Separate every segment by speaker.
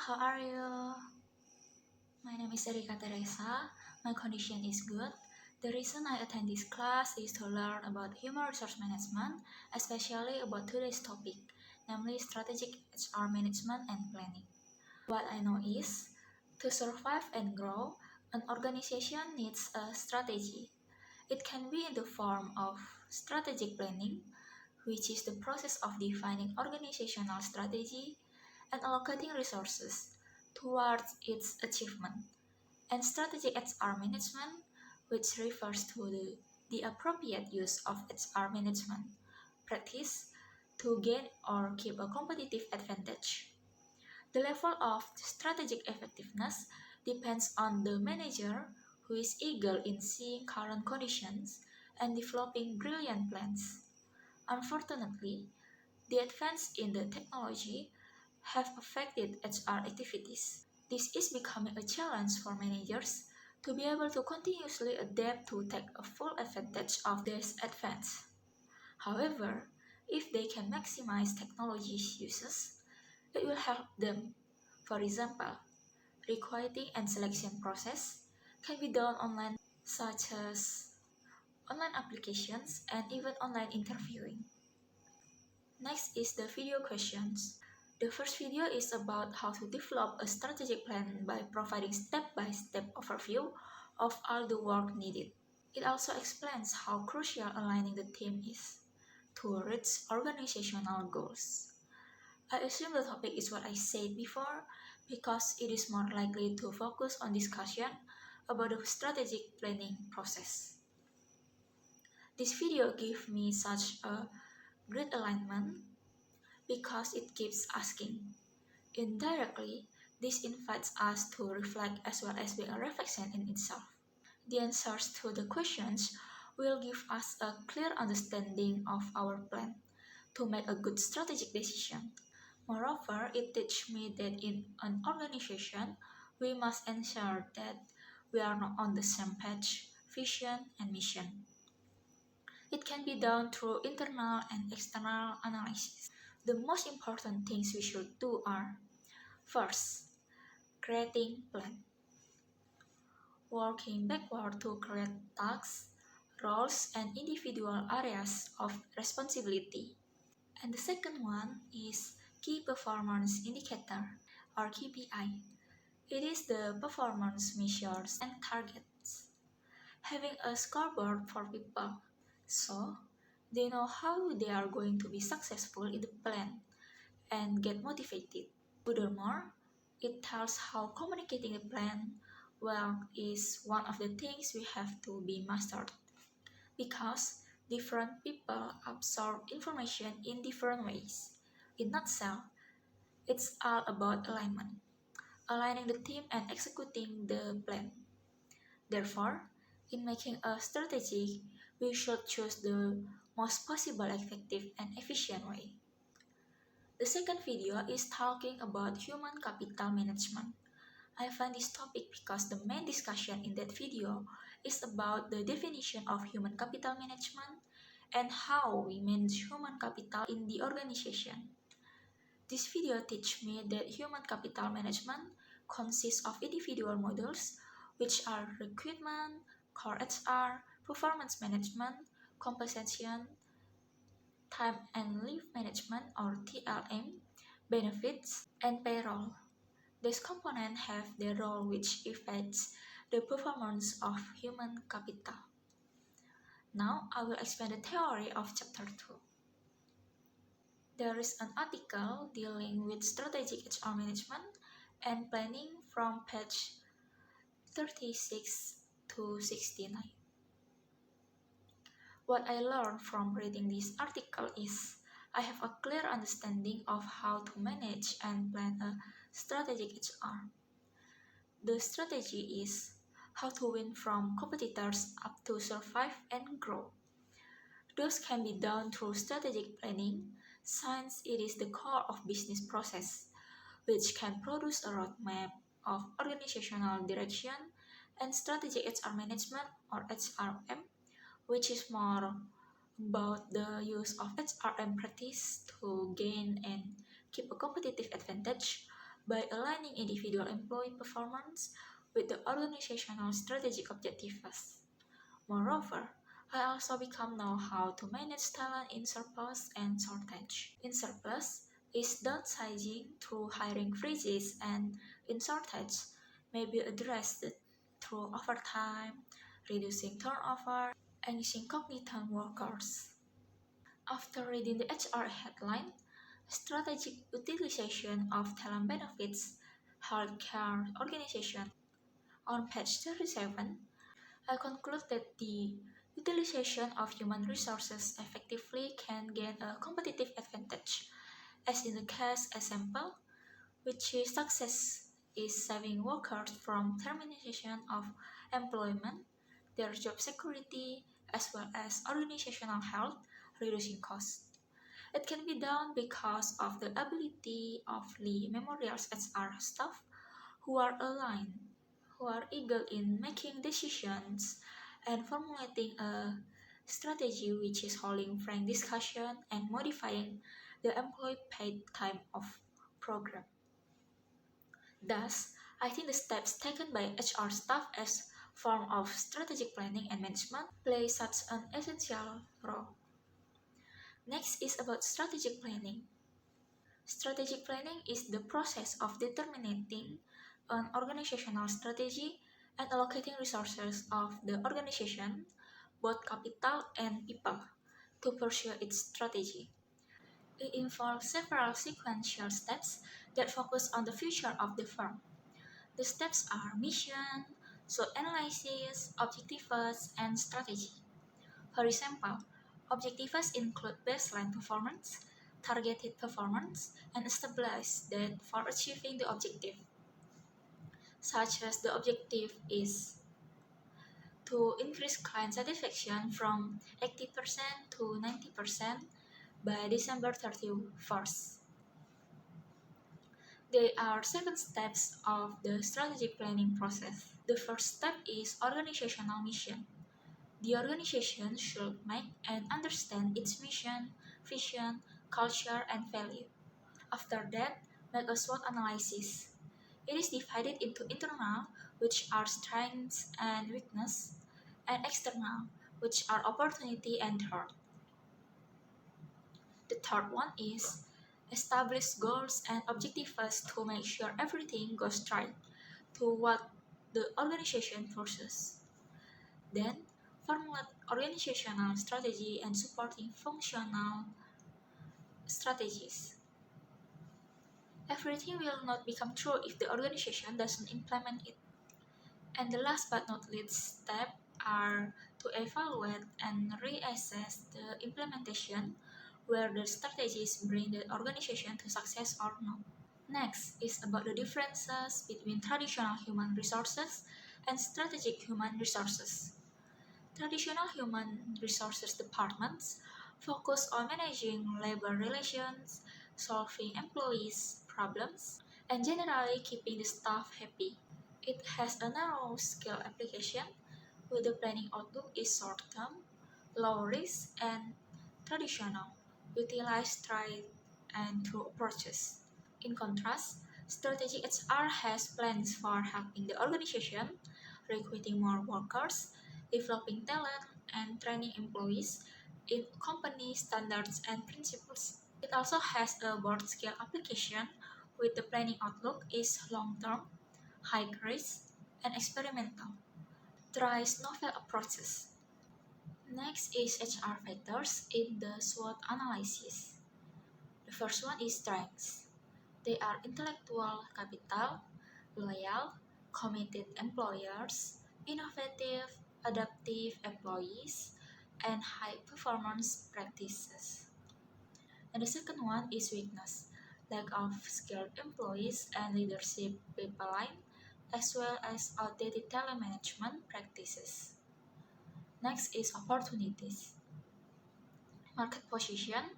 Speaker 1: how are you? My name is Erica Theresa. My condition is good. The reason I attend this class is to learn about human resource management, especially about today's topic, namely strategic HR management and planning. What I know is, to survive and grow, an organization needs a strategy. It can be in the form of strategic planning, which is the process of defining organizational strategy and allocating resources towards its achievement, and strategic HR management, which refers to the appropriate use of HR management practice to gain or keep a competitive advantage. The level of strategic effectiveness depends on the manager who is eager in seeing current conditions and developing brilliant plans. Unfortunately, the advance in the technology have affected HR activities. This is becoming a challenge for managers to be able to continuously adapt to take a full advantage of this advance. However, if they can maximize technology uses, it will help them. For example, recruiting and selection process can be done online, such as online applications and even online interviewing. Next is the video questions. The first video is about how to develop a strategic plan by providing step-by-step overview of all the work needed. It also explains how crucial aligning the team is to reach organizational goals. I assume the topic is what I said before because it is more likely to focus on discussion about the strategic planning process. This video gives me such a great alignment because it keeps asking. Indirectly, this invites us to reflect as well as being a reflection in itself. The answers to the questions will give us a clear understanding of our plan to make a good strategic decision. Moreover, it teaches me that in an organization, we must ensure that we are not on the same page, vision, and mission. It can be done through internal and external analysis. The most important things we should do are: first, creating plan. Working backward to create tasks, roles, and individual areas of responsibility. And the second one is key performance indicator or KPI. It is the performance measures and targets. Having a scoreboard for people so they know how they are going to be successful in the plan and get motivated. Furthermore, it tells how communicating the plan well is one of the things we have to be mastered because different people absorb information in different ways. In a nutshell, it's all about alignment, aligning the team and executing the plan. Therefore, in making a strategy, we should choose the most possible effective and efficient way. The second video is talking about human capital management. I find this topic because the main discussion in that video is about the definition of human capital management and how we manage human capital in the organization. This video teaches me that human capital management consists of individual models, which are recruitment, core HR, performance management, compensation, time and leave management or TLM, benefits, and payroll. These components have their role which affects the performance of human capital. Now I will explain the theory of chapter 2. There is an article dealing with strategic HR management and planning from page 36 to 69. What I learned from reading this article is I have a clear understanding of how to manage and plan a strategic HR. The strategy is how to win from competitors up to survive and grow. Those can be done through strategic planning, since it is the core of business process, which can produce a roadmap of organizational direction, and strategic HR management or HRM, which is more about the use of HRM practice to gain and keep a competitive advantage, by aligning individual employee performance with the organizational strategic objectives. Moreover, I also become know how to manage talent in surplus and shortage. In surplus is downsizing through hiring freezes, and in shortage may be addressed through overtime, reducing turnover, and using competent workers. After reading the HR headline, strategic utilization of talent benefits healthcare organization on page 37, I conclude that the utilization of human resources effectively can gain a competitive advantage, as in the case example, which is success is saving workers from termination of employment, their job security, as well as organizational health, reducing costs. It can be done because of the ability of the memorial's HR staff who are aligned, who are eager in making decisions and formulating a strategy which is holding frank discussion and modifying the employee paid time off program. Thus, I think the steps taken by HR staff as form of strategic planning and management play such an essential role. Next is about strategic planning. Strategic planning is the process of determining an organizational strategy and allocating resources of the organization, both capital and people, to pursue its strategy. It involves several sequential steps that focus on the future of the firm. The steps are mission, SWOT analysis, objectives, and strategy. For example, objectives include baseline performance, targeted performance, and establish that for achieving the objective, such as the objective is to increase client satisfaction from 80% to 90% by December 31st. There are 7 steps of the strategic planning process. The first step is organizational mission. The organization should make and understand its mission, vision, culture, and value. After that, make a SWOT analysis. It is divided into internal, which are strengths and weakness, and external, which are opportunity and threat. The third one is establish goals and objectives to make sure everything goes right to what the organization pursues. Then, formulate organizational strategy and supporting functional strategies. Everything will not become true if the organization doesn't implement it. And the last but not least step are to evaluate and reassess the implementation where the strategies bring the organization to success or not. Next is about the differences between traditional human resources and strategic human resources. Traditional human resources departments focus on managing labor relations, solving employees' problems, and generally keeping the staff happy. It has a narrow scale application where the planning outlook is short-term, low risk, and traditional, utilize tried and true approaches. In contrast, strategic HR has plans for helping the organization, recruiting more workers, developing talent, and training employees in company standards and principles. It also has a broad scale application with the planning outlook is long-term, high risk, and experimental. Tries novel approaches. Next is HR factors in the SWOT analysis. The first one is strengths. They are intellectual capital, loyal, committed employers, innovative, adaptive employees, and high performance practices. And the second one is weakness, lack of skilled employees and leadership pipeline, as well as outdated talent management practices. Next is opportunities. Market position,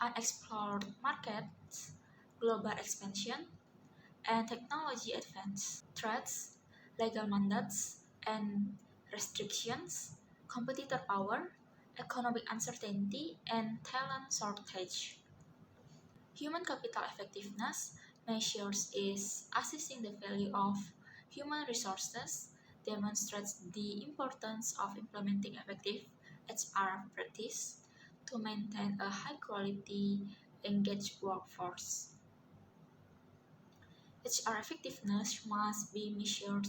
Speaker 1: unexplored markets, global expansion, and technology advance. Threats, legal mandates and restrictions, competitor power, economic uncertainty, and talent shortage. Human capital effectiveness, Measures is assessing the value of human resources, demonstrates the importance of implementing effective HR practice to maintain a high quality, engaged workforce. HR effectiveness must be measured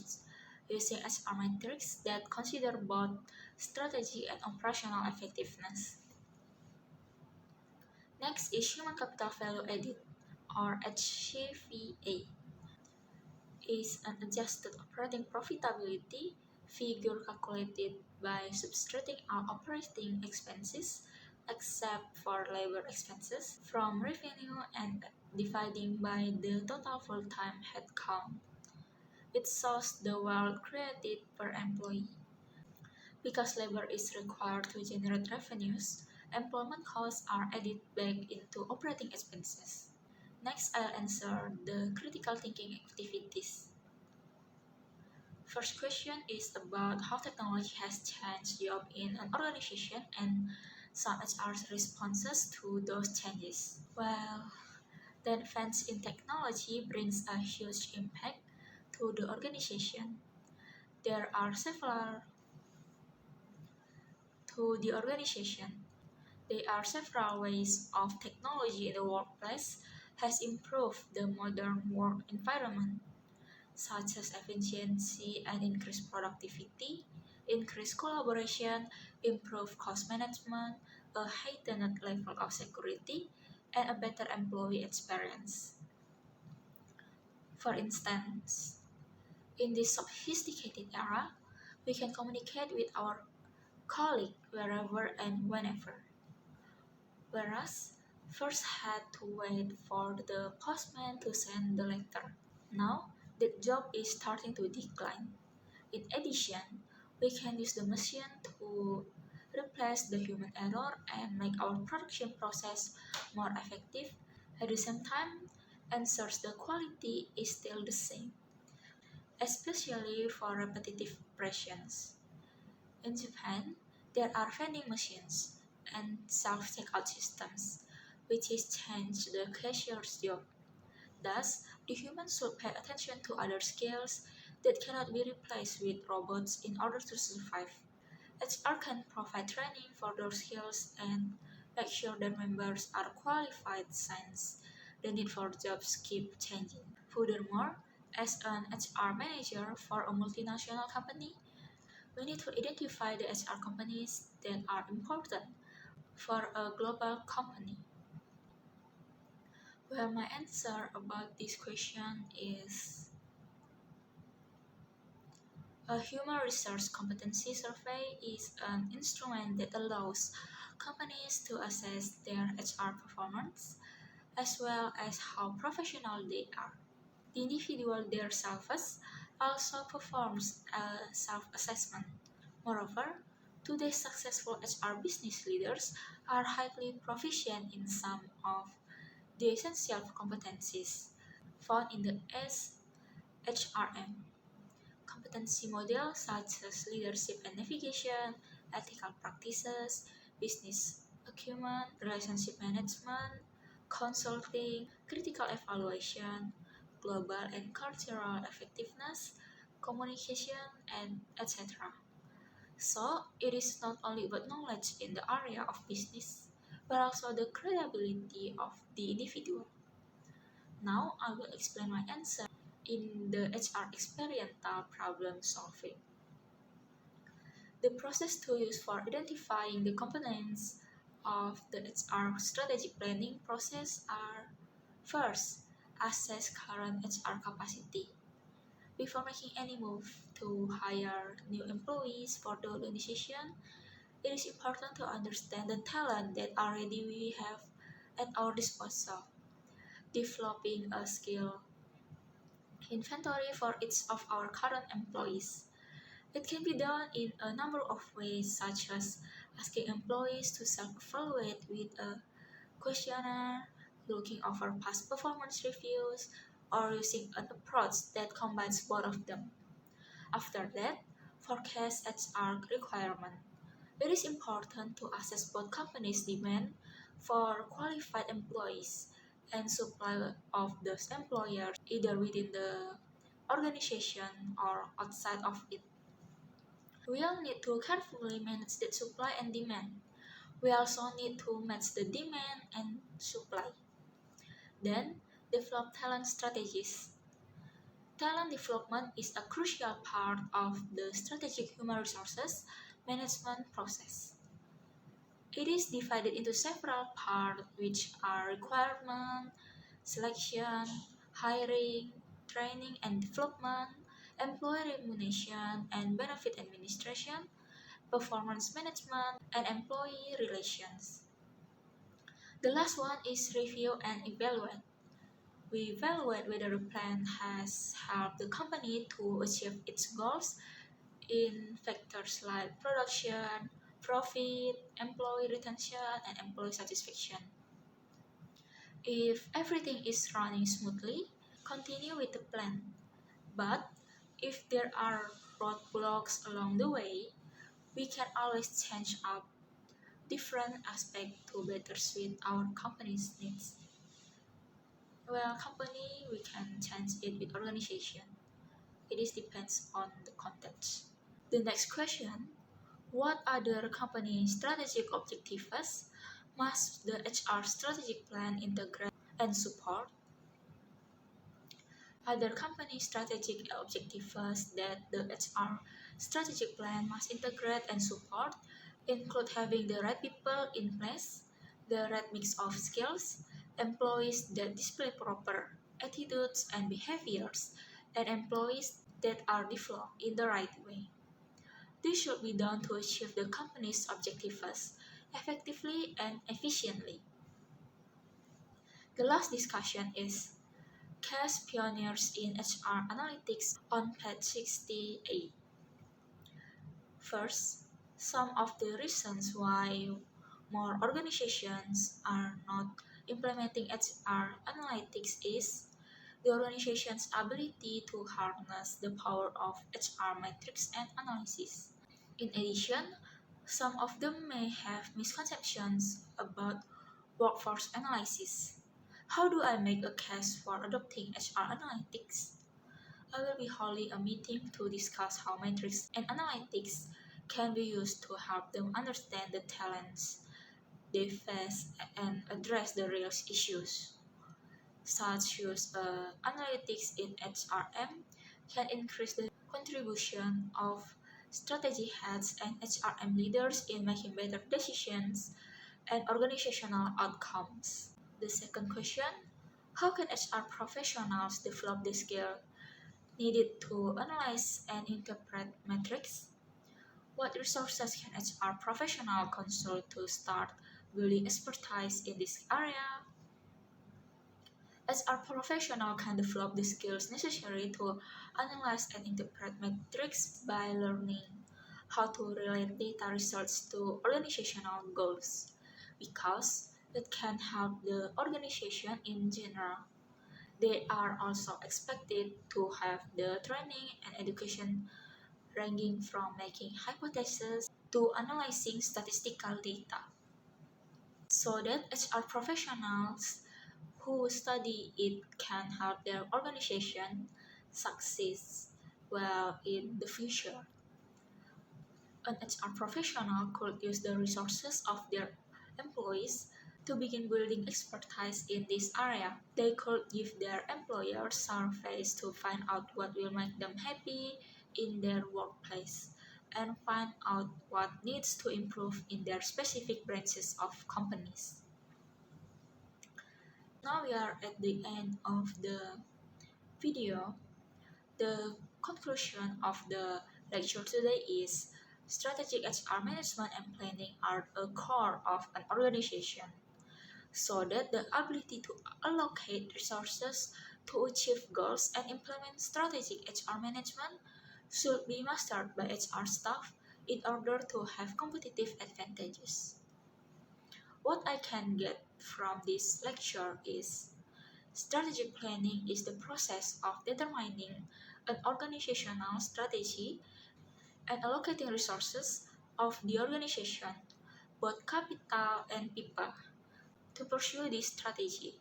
Speaker 1: using HR metrics that consider both strategy and operational effectiveness. Next is human capital value added, or HCVA, is an adjusted operating profitability figure calculated by subtracting all operating expenses except for labor expenses from revenue and dividing by the total full-time headcount. It shows the wealth created per employee. Because labor is required to generate revenues, employment costs are added back into operating expenses. Next, I'll answer the critical thinking activities. First question is about how technology has changed job in an organization and some HR's responses to those changes. Well, the advance in technology brings a huge impact to the organization. There are several to the organization. There are several ways of technology in the workplace has improved the modern work environment, such as efficiency and increased productivity, increased collaboration, improved cost management, a heightened level of security, and a better employee experience. For instance, in this sophisticated era, we can communicate with our colleague wherever and whenever, whereas first had to wait for the postman to send the letter. Now, that job is starting to decline. In addition, we can use the machine to replace the human error and make our production process more effective. At the same time, ensures the quality is still the same, especially for repetitive operations. In Japan, there are vending machines and self-checkout systems, which has changed the cashier's job. Thus, the human should pay attention to other skills that cannot be replaced with robots in order to survive. HR can provide training for those skills and make sure their members are qualified since the need for jobs keep changing. Furthermore, as an HR manager for a multinational company, we need to identify the HR companies that are important for a global company. Well, my answer about this question is a human resource competency survey is an instrument that allows companies to assess their HR performance as well as how professional they are. The individual themselves also performs a self-assessment. Moreover, today's successful HR business leaders are highly proficient in some of the essential competencies found in the SHRM competency model such as leadership and navigation, ethical practices, business acumen, relationship management, consulting, critical evaluation, global and cultural effectiveness, communication, and etc. So, it is not only about knowledge in the area of business, but also the credibility of the individual. Now, I will explain my answer in the HR experiential problem solving. The process to use for identifying the components of the HR strategy planning process are: first, assess current HR capacity. Before making any move to hire new employees for the organization, it is important to understand the talent that already we have at our disposal. Developing a skill inventory for each of our current employees. It can be done in a number of ways, such as asking employees to self-evaluate with a questionnaire, looking over past performance reviews, or using an approach that combines both of them. After that, forecast HR requirement. It is important to assess both companies' demand for qualified employees and supply of those employers, either within the organization or outside of it. We all need to carefully manage the supply and demand. We also need to match the demand and supply. Then, develop talent strategies. Talent development is a crucial part of the strategic human resources management process. It is divided into several parts, which are requirement, selection, hiring, training and development, employee remuneration and benefit administration, performance management, and employee relations. The last one is review and evaluate. We evaluate whether a plan has helped the company to achieve its goals in factors like production, profit, employee retention, and employee satisfaction. If everything is running smoothly, continue with the plan. But if there are roadblocks along the way, we can always change up different aspects to better suit our company's needs. Well, company, we can change it with organization. It is depends on the context. The next question, what other company strategic objectives must the HR strategic plan integrate and support? Other company strategic objectives that the HR strategic plan must integrate and support include having the right people in place, the right mix of skills, employees that display proper attitudes and behaviors, and employees that are developed in the right way. This should be done to achieve the company's objectives effectively and efficiently. The last discussion is case pioneers in HR analytics on page 68. First, some of the reasons why more organizations are not implementing HR analytics is the organization's ability to harness the power of HR metrics and analysis. In addition, some of them may have misconceptions about workforce analysis. How do I make a case for adopting HR analytics? I will be holding a meeting to discuss how metrics and analytics can be used to help them understand the talents they face and address the real issues. Such use analytics in HRM can increase the contribution of strategy heads and HRM leaders in making better decisions and organizational outcomes. The second question, how can HR professionals develop the skill needed to analyze and interpret metrics? What resources can HR professional consult to start building expertise in this area? HR professional can develop the skills necessary to analyze and interpret metrics by learning how to relate data results to organizational goals, because it can help the organization in general. They are also expected to have the training and education ranging from making hypotheses to analyzing statistical data, so that HR professionals who study it can help their organization succeed well in the future. An HR professional could use the resources of their employees to begin building expertise in this area. They could give their employers surveys to find out what will make them happy in their workplace and find out what needs to improve in their specific branches of companies. Now we are at the end of the video. The conclusion of the lecture today is strategic HR management and planning are a core of an organization, so that the ability to allocate resources to achieve goals and implement strategic HR management should be mastered by HR staff in order to have competitive advantages. What I can get from this lecture is strategic planning is the process of determining an organizational strategy and allocating resources of the organization, both capital and people, to pursue this strategy.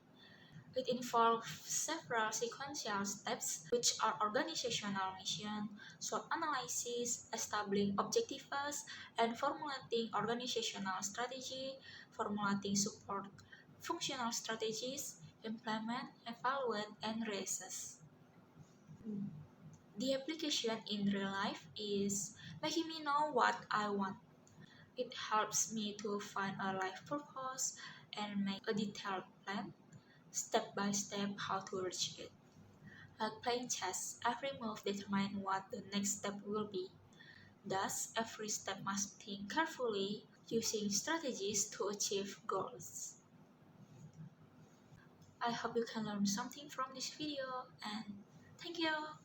Speaker 1: It involves several sequential steps, which are organizational mission, SWOT analysis, establishing objectives, and formulating organizational strategy, formulating support functional strategies, implement, evaluate, and reassess. The application in real life is making me know what I want. It helps me to find a life purpose and make a detailed plan, step by step how to reach it. Like playing chess, every move determines what the next step will be. Thus, every step must think carefully, using strategies to achieve goals. I hope you can learn something from this video and thank you.